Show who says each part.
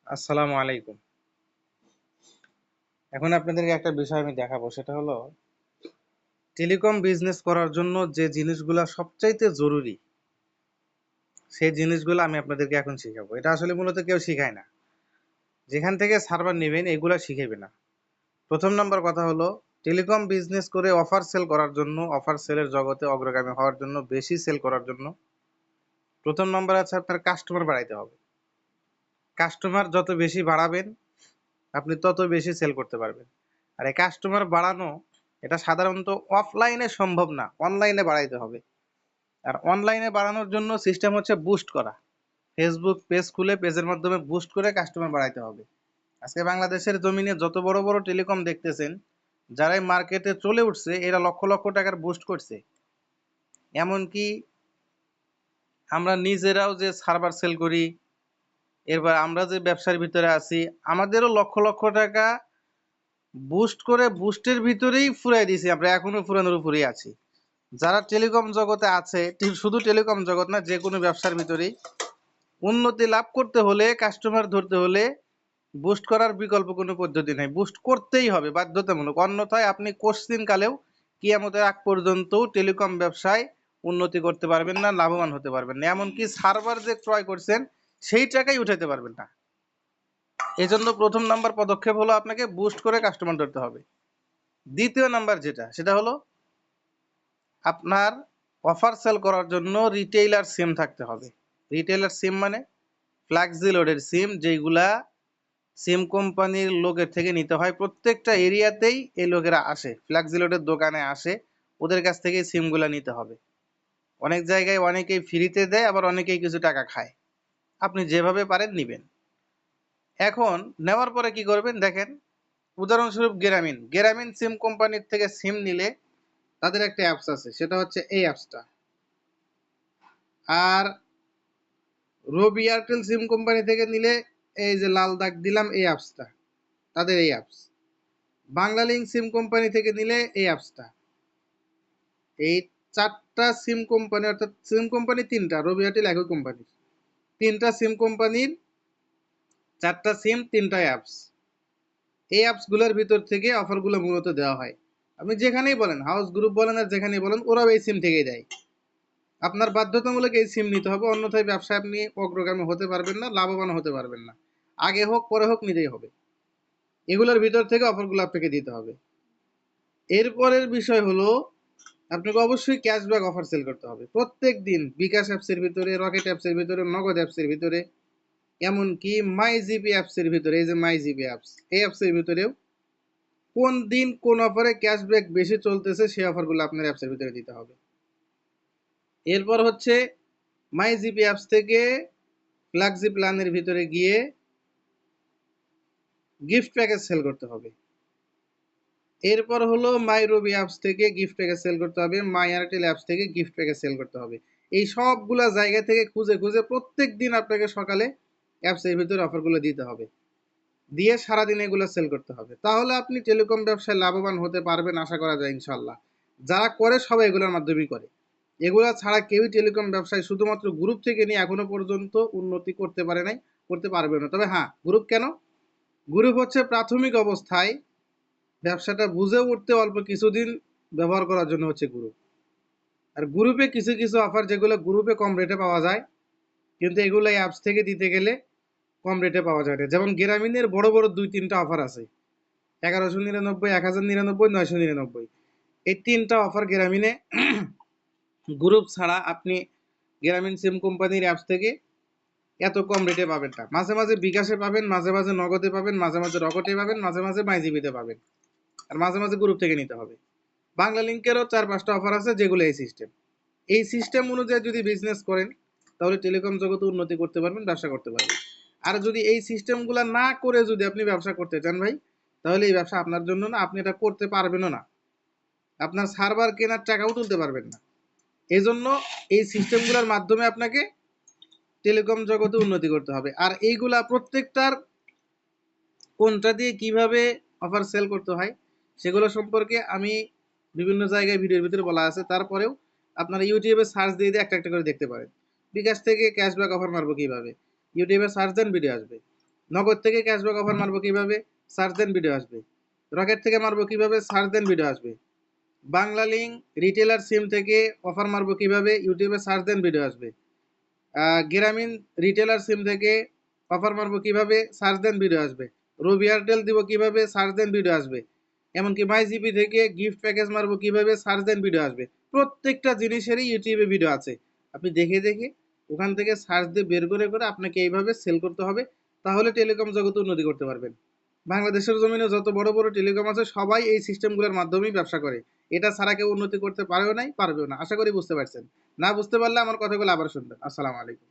Speaker 1: আসসালামু আলাইকুম। এখন আপনাদেরকে একটা বিষয় আমি দেখাবো, সেটা হলো টেলিকম বিজনেস করার জন্য যে জিনিসগুলা সবচাইতে জরুরি, সেই জিনিসগুলো আমি আপনাদেরকে এখন শিখাবো। এটা আসলে মূলত কেউ শিখায় না। যেখান থেকে সার্ভার নেবেন এগুলা শিখাবে না। প্রথম নাম্বার কথা হলো, টেলিকম বিজনেস করে অফার সেল করার জন্য, অফার সেলের জগতে অগ্রগামী হওয়ার জন্য, বেশি সেল করার জন্য প্রথম নাম্বার আছে আপনার কাস্টমার বাড়াইতে হবে। কাস্টমার যত বেশি বাড়াবেন আপনি তত বেশি সেল করতে পারবেন। আর এই কাস্টমার বাড়ানো এটা সাধারণত অফলাইনে সম্ভব না, অনলাইনে বাড়াইতে হবে। আর অনলাইনে বাড়ানোর জন্য সিস্টেম হচ্ছে বুস্ট করা। ফেসবুক পেজ খুলে পেজের মাধ্যমে বুস্ট করে কাস্টমার বাড়াইতে হবে। আজকে বাংলাদেশের জমিনে যত বড় বড় টেলিকম দেখতেছেন, যারাই মার্কেটে চলে উঠছে এরা লক্ষ লক্ষ টাকার বুস্ট করছে। এমনকি আমরা নিজেরাও যে সার্ভার সেল করি, এরপর আমরা যে ব্যবসার ভিতরে আছি, আমাদেরও লক্ষ লক্ষ টাকা বুস্ট করে বুস্টের ভিতরেই ফুরাই দিয়েছি, আমরা এখনো ফুরানোর উপরেই আছি। যারা টেলিকম জগতে আছে, শুধু টেলিকম জগৎ না, যে কোনো ব্যবসার ভিতরেই উন্নতি লাভ করতে হলে, কাস্টমার ধরতে হলে বুস্ট করার বিকল্প কোনো পদ্ধতি নেই, বুস্ট করতেই হবে বাধ্যতামূলক। অন্যথায় আপনি কোশ্চিন কালেও কিয়ামতের আগ পর্যন্ত টেলিকম ব্যবসায় উন্নতি করতে পারবেন না, লাভবান হতে পারবেন না। এমনকি সার্ভার যে ক্রয় করছেন সেই টাকাই উঠাতে পারবেন না। এজন্য প্রথম নাম্বার পদক্ষেপ হলো আপনাকে বুস্ট করে কাস্টমার ধরতে হবে। দ্বিতীয় নাম্বার যেটা, সেটা হলো আপনার অফার সেল করার জন্য রিটেইলার সিম থাকতে হবে। রিটেইলার সিম মানে ফ্ল্যাক্সি লোডের সিম, যেইগুলা সিম কোম্পানির লোকের থেকে নিতে হয়। প্রত্যেকটা এরিয়াতেই এই লোকেরা আসে, ফ্ল্যাক্সি লোডের দোকানে আসে, ওদের কাছ থেকে সিমগুলা নিতে হবে। অনেক জায়গায় অনেকেই ফ্রিতে দেয়, আবার অনেকেই কিছু টাকা খায়। আপনি যেভাবে পারেন নিবেন। এখন নেওয়ার পরে কি করবেন দেখেন, উদাহরণস্বরূপ গ্রামীণ গ্রামীণ সিম কোম্পানির থেকে সিম নিলে তাদের একটা অ্যাপস আছে, সেটা হচ্ছে এই অ্যাপসটা। আর রবি এয়ারটেল সিম কোম্পানি থেকে নিলে এই যে লাল দাগ দিলাম এই অ্যাপসটা, তাদের এই অ্যাপস। বাংলালিংক সিম কোম্পানি থেকে নিলে এই অ্যাপসটা। এই চারটা সিম কোম্পানি, অর্থাৎ সিম কোম্পানি তিনটা, রবি এয়ারটেল একই কোম্পানির, তিনটা সিম কোম্পানির চারটা সিম, তিনটা অ্যাপস। এই অ্যাপসগুলোর ভিতর থেকে অফারগুলো মূলত দেওয়া হয়। আপনি যেখানেই বলেন, হাউস গ্রুপ বলেন আর যেখানেই বলেন, ওরাও এই সিম থেকেই দেয়। আপনার বাধ্যতামূলক এই সিম নিতে হবে, অন্যথায় ব্যবসায় আপনি অগ্রগামী হতে পারবেন না, লাভবান হতে পারবেন না। আগে হোক পরে হোক নিতেই হবে। এগুলোর ভিতর থেকে অফারগুলো আপনাকে দিতে হবে। এরপরের বিষয় হলো আপনাকে অবশ্যই ক্যাশব্যাক অফার সেল করতে হবে প্রত্যেক দিন। বিকাশ অ্যাপসের ভিতরে, রকেট অ্যাপসের ভিতরে, নগদ অ্যাপসের ভিতরে, এমনকি মাই জিপি অ্যাপসের ভিতরে, এই যে মাই জিপি অ্যাপস, এই অ্যাপসের ভিতরেও কোন দিন কোন অফারে ক্যাশব্যাক বেশি চলতেছে সেই অফারগুলো আপনার অ্যাপসের ভিতরে দিতে হবে। এরপর হচ্ছে মাই জিপি অ্যাপস থেকে ফ্ল্যাক্সি প্ল্যানের ভিতরে গিয়ে গিফট প্যাকেজ সেল করতে হবে। এরপর হলো মাই রবি অ্যাপস থেকে গিফট প্যাকেজ সেল করতে হবে, মাই এয়ারটেল অ্যাপস থেকে গিফট প্যাকেজ সেল করতে হবে। এই সবগুলা জায়গা থেকে খুঁজে খুঁজে প্রত্যেক দিন আপনাকে সকালে অ্যাপসের ভিতরে অফারগুলো দিতে হবে, দিয়ে সারাদিন এগুলো সেল করতে হবে। তাহলে আপনি টেলিকম ব্যবসায় লাভবান হতে পারবেন, আশা করা যায় ইনশাল্লাহ। যারা করে সবাই এগুলোর মাধ্যমেই করে। এগুলা ছাড়া কেউই টেলিকম ব্যবসায় শুধুমাত্র গ্রুপ থেকে নিয়ে এখনো পর্যন্ত উন্নতি করতে পারে নাই, করতে পারবে না। তবে হ্যাঁ, গ্রুপ কেন, গ্রুপ হচ্ছে প্রাথমিক অবস্থায় ব্যবসাটা বুঝে উঠতে অল্প কিছুদিন ব্যবহার করার জন্য হচ্ছে গ্রুপ। আর গ্রুপে কিছু কিছু অফার যেগুলো গ্রুপে কম রেটে পাওয়া যায়, কিন্তু এগুলো অ্যাপস থেকে দিতে গেলে কম রেটে পাওয়া যায় না। যেমন গ্রামীণের বড় বড় দুই তিনটা অফার আছে, 1199, 1099, 999। এই তিনটা অফার গ্রামীণে গ্রুপ ছাড়া আপনি গ্রামীণ সিম কোম্পানির অ্যাপস থেকে এত কম রেটে পাবেন না। মাঝে মাঝে বিকাশে পাবেন, মাঝে মাঝে নগদে পাবেন, মাঝে মাঝে রকেটে পাবেন, মাঝে মাঝে মাইজিবিতে পাবেন, আর মাঝে মাঝে গ্রুপ থেকে নিতে হবে। বাংলা লিঙ্কেরও 4-5টা অফার আছে, যেগুলো এই সিস্টেম। এই সিস্টেম অনুযায়ী যদি বিজনেস করেন তাহলে টেলিকম জগতে উন্নতি করতে পারবেন, ব্যবসা করতে পারবেন। আর যদি এই সিস্টেমগুলো না করে যদি আপনি ব্যবসা করতে চান ভাই, তাহলে এই ব্যবসা আপনার জন্য না, আপনি এটা করতে পারবেনও না। আপনার সার্ভার কেনার টাকাও তুলতে পারবেন না। এই জন্য এই সিস্টেমগুলোর মাধ্যমে আপনাকে টেলিকম জগতে উন্নতি করতে হবে। আর এইগুলা প্রত্যেকটার কোনটা দিয়ে কিভাবে অফার সেল করতে হয় সেগুলো সম্পর্কে আমি বিভিন্ন জায়গায় ভিডিওর ভিতরে বলা আছে। তারপরেও আপনারা ইউটিউবে সার্চ দিয়ে দিয়ে একটা একটা করে দেখতে পারেন। বিকাশ থেকে ক্যাশব্যাক অফার মারবো কিভাবে, ইউটিউবে সার্চ দেন, ভিডিও আসবে। নগদ থেকে ক্যাশব্যাক অফার মারবো কিভাবে, সার্চ দেন ভিডিও আসবে। রকেট থেকে মারবো কিভাবে, সার্চ দেন ভিডিও আসবে। বাংলা লিঙ্ক রিটেলার সিম থেকে অফার মারবো কিভাবে, ইউটিউবে সার্চ দেন ভিডিও আসবে। গ্রামীণ রিটেলার সিম থেকে অফার মারবো কিভাবে, সার্চ দেন ভিডিও আসবে। রবি এয়ারটেল দিব কিভাবে, সার্চ দেন ভিডিও আসবে। এমনকি মাই জিপি থেকে গিফট প্যাকেজ মারবো কিভাবে, সার্চ দেন ভিডিও আসবে। প্রত্যেকটা জিনিসেরই ইউটিউবে ভিডিও আছে, আপনি দেখে দেখে ওখান থেকে সার্চ দিয়ে বের করে করে আপনাকে এইভাবে সেল করতে হবে, তাহলে টেলিকম জগতে উন্নতি করতে পারবেন। বাংলাদেশের জমিনে যত বড় বড় টেলিকম আছে সবাই এই সিস্টেমগুলোর মাধ্যমেই ব্যবসা করে। এটা ছাড়া কেউ উন্নতি করতে পারেও নাই, পারবেও না। আশা করি বুঝতে পারছেন। না বুঝতে পারলে আমার কথাগুলো আবার শুনবেন। আসসালামু আলাইকুম।